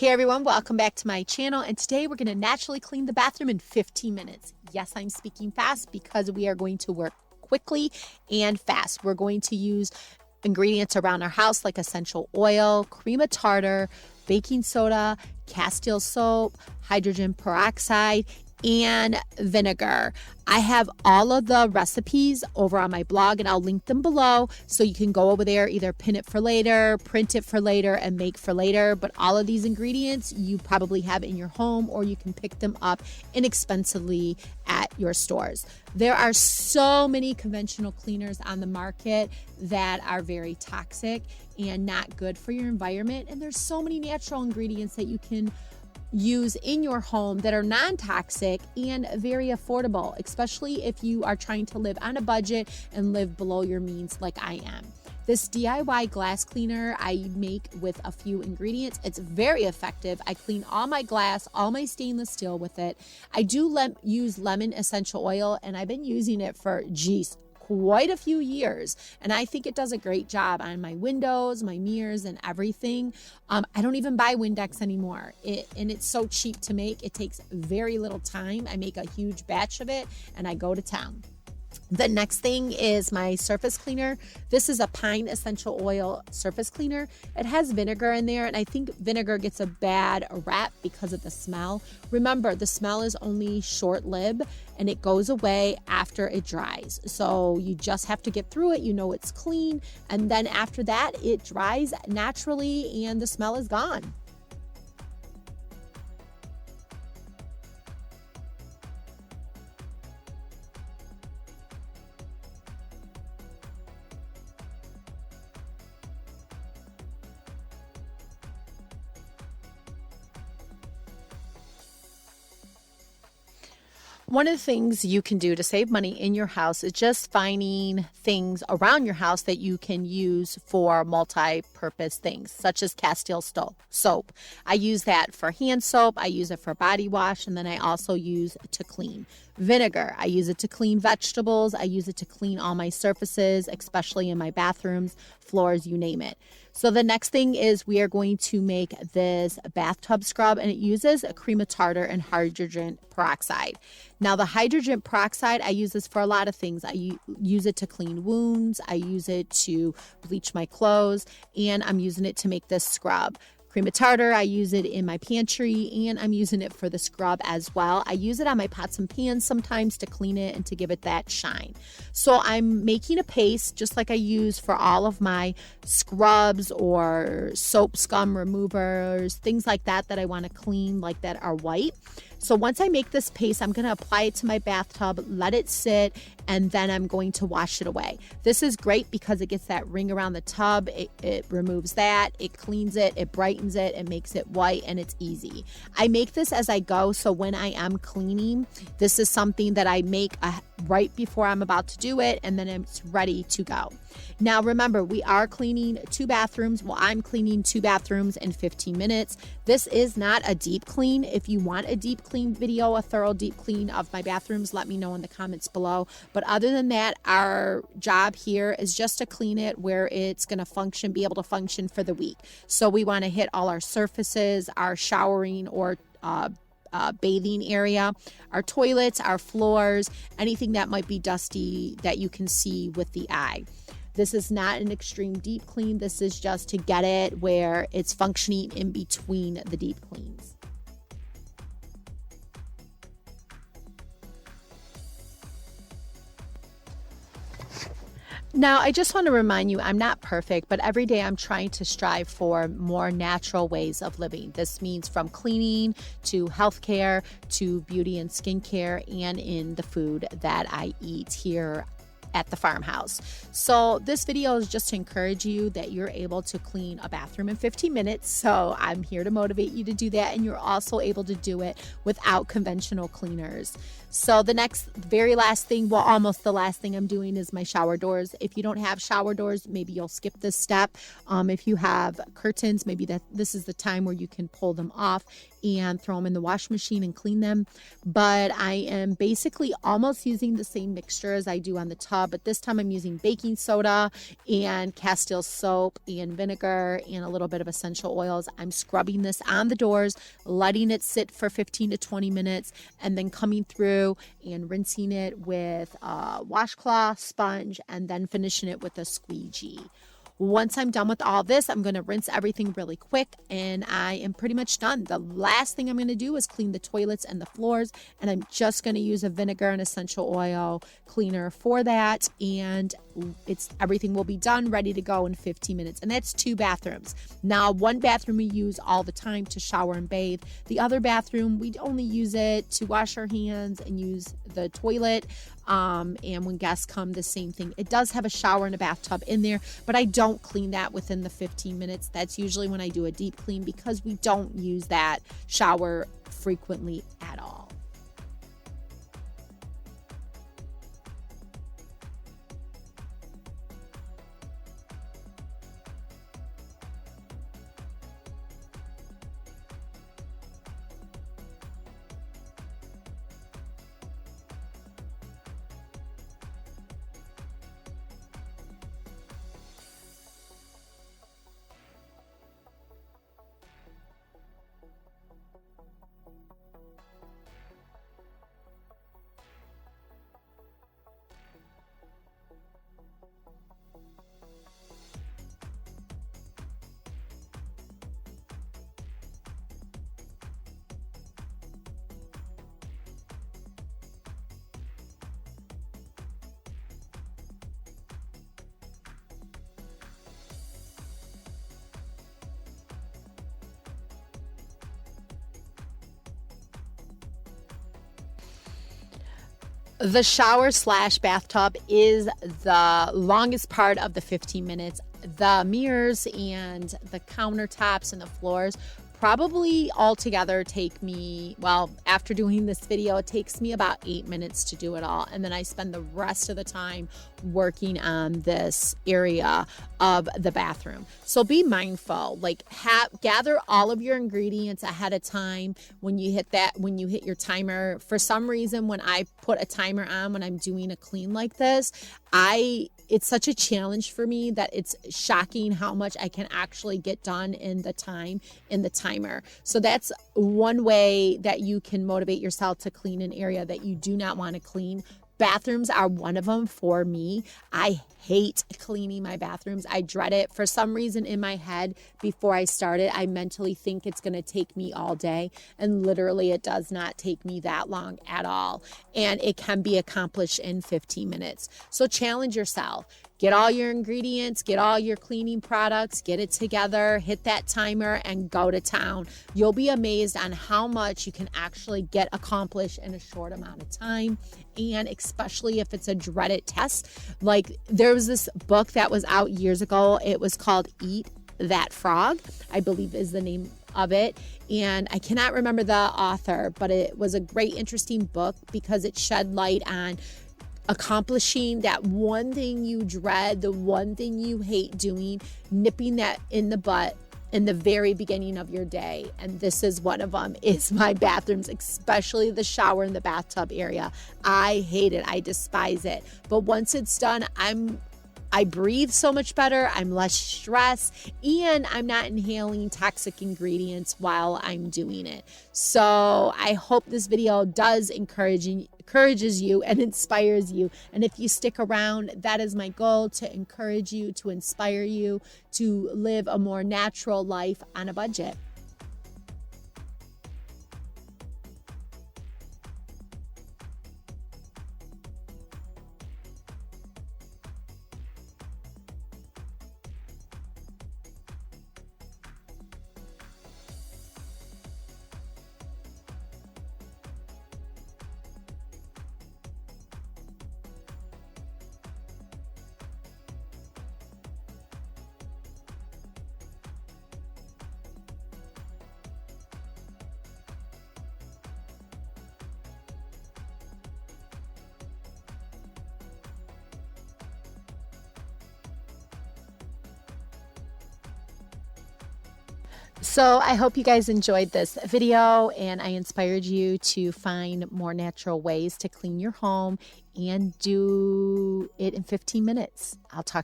Hey everyone, welcome back to my channel, and today we're going to naturally clean the bathroom in 15 minutes. Yes, I'm speaking fast because we are going to work quickly and fast. We're going to use ingredients around our house like essential oil, cream of tartar, baking soda, castile soap, hydrogen peroxide, and vinegar. I have all of the recipes over on my blog, and I'll link them below so you can go over there, either pin it for later, print it for later, and make for later. But all of these ingredients you probably have in your home, or you can pick them up inexpensively at your stores. There are so many conventional cleaners on the market that are very toxic and not good for your environment, and there's so many natural ingredients that you can use in your home that are non-toxic and very affordable, especially if you are trying to live on a budget and live below your means like I am. This DIY glass cleaner I make with a few ingredients. It's very effective. I clean all my glass, all my stainless steel with it. I do use lemon essential oil, and I've been using it for, quite a few years, and I think it does a great job on my windows, my mirrors, and everything. I don't even buy Windex anymore, and it's so cheap to make. It takes very little time. I make a huge batch of it, and I go to town. The next thing is my surface cleaner. This is a pine essential oil surface cleaner. It has vinegar in there, and I think vinegar gets a bad rap because of the smell. Remember, the smell is only short-lived, and it goes away after it dries. So you just have to get through it. You know it's clean, and then after that, it dries naturally, and the smell is gone. One of the things you can do to save money in your house is just finding things around your house that you can use for multi-purpose things, such as castile soap. I use that for hand soap, I use it for body wash, and then I also use it to clean. Vinegar, I use it to clean vegetables, I use it to clean all my surfaces, especially in my bathrooms, floors, you name it. So the next thing is we are going to make this bathtub scrub, and it uses a cream of tartar and hydrogen peroxide. Now the hydrogen peroxide, I use this for a lot of things. I use it to clean wounds, I use it to bleach my clothes, and I'm using it to make this scrub. Cream of tartar, I use it in my pantry, and I'm using it for the scrub as well. I use it on my pots and pans sometimes to clean it and to give it that shine. So I'm making a paste just like I use for all of my scrubs or soap scum removers, things like that I want to clean, like that are white. So once I make this paste, I'm going to apply it to my bathtub, let it sit, and then I'm going to wash it away. This is great because it gets that ring around the tub. It removes that, it cleans it, it brightens it, it makes it white, and it's easy. I make this as I go, so when I am cleaning, this is something that I make right before I'm about to do it, and then it's ready to go. Now remember, we are cleaning 2 bathrooms. Well, I'm cleaning 2 bathrooms in 15 minutes. This is not a deep clean. If you want a deep clean video, a thorough deep clean of my bathrooms, let me know in the comments below. But other than that, our job here is just to clean it where it's going to be able to function for the week. So we want to hit all our surfaces, our showering or bathing area, our toilets, our floors, anything that might be dusty that you can see with the eye. This is not an extreme deep clean. This is just to get it where it's functioning in between the deep cleans. Now, I just want to remind you, I'm not perfect, but every day I'm trying to strive for more natural ways of living. This means from cleaning to healthcare to beauty and skincare, and in the food that I eat here at the farmhouse. So this video is just to encourage you that you're able to clean a bathroom in 15 minutes. So I'm here to motivate you to do that, and you're also able to do it without conventional cleaners. So the very last thing, well, almost the last thing I'm doing is my shower doors. If you don't have shower doors, maybe you'll skip this step. If you have curtains, maybe this is the time where you can pull them off and throw them in the wash machine and clean them. But I am basically almost using the same mixture as I do on the tub. soda, but this time I'm using baking soda and Castile soap and vinegar and a little bit of essential oils. I'm scrubbing this on the doors, letting it sit for 15 to 20 minutes, and then coming through and rinsing it with a washcloth, sponge, and then finishing it with a squeegee. Once I'm done with all this, I'm going to rinse everything really quick, and I am pretty much done. The last thing I'm going to do is clean the toilets and the floors, and I'm just going to use a vinegar and essential oil cleaner for that, and everything will be done, ready to go in 15 minutes. And that's 2 bathrooms. Now, one bathroom we use all the time to shower and bathe. The other bathroom, we only use it to wash our hands and use the toilet. And when guests come, the same thing. It does have a shower and a bathtub in there, but I don't clean that within the 15 minutes. That's usually when I do a deep clean, because we don't use that shower frequently at all. The shower / bathtub is the longest part of the 15 minutes. The mirrors and the countertops and the floors probably altogether take me, well, after doing this video, it takes me about 8 minutes to do it all. And then I spend the rest of the time working on this area of the bathroom. So be mindful, like gather all of your ingredients ahead of time when you hit your timer. For some reason, when I put a timer on when I'm doing a clean like this, it's such a challenge for me that it's shocking how much I can actually get done in the timer. So that's one way that you can motivate yourself to clean an area that you do not want to clean. Bathrooms are one of them for me. I hate cleaning my bathrooms. I dread it. For some reason in my head, before I start it, I mentally think it's going to take me all day. And literally, it does not take me that long at all. And it can be accomplished in 15 minutes. So challenge yourself. Get all your ingredients, get all your cleaning products, get it together, hit that timer, and go to town. You'll be amazed on how much you can actually get accomplished in a short amount of time, and especially if it's a dreaded test. Like, there was this book that was out years ago. It was called Eat That Frog, I believe is the name of it. And I cannot remember the author, but it was a great, interesting book because it shed light on accomplishing that one thing you dread, the one thing you hate doing, nipping that in the butt in the very beginning of your day. And this is one of them, is my bathrooms, especially the shower and the bathtub area. I hate it. I despise it. But once it's done, I breathe so much better. I'm less stressed, and I'm not inhaling toxic ingredients while I'm doing it. So I hope this video does encourages you and inspires you. And if you stick around, that is my goal, to encourage you, to inspire you to live a more natural life on a budget. So I hope you guys enjoyed this video and I inspired you to find more natural ways to clean your home and do it in 15 minutes. I'll talk to you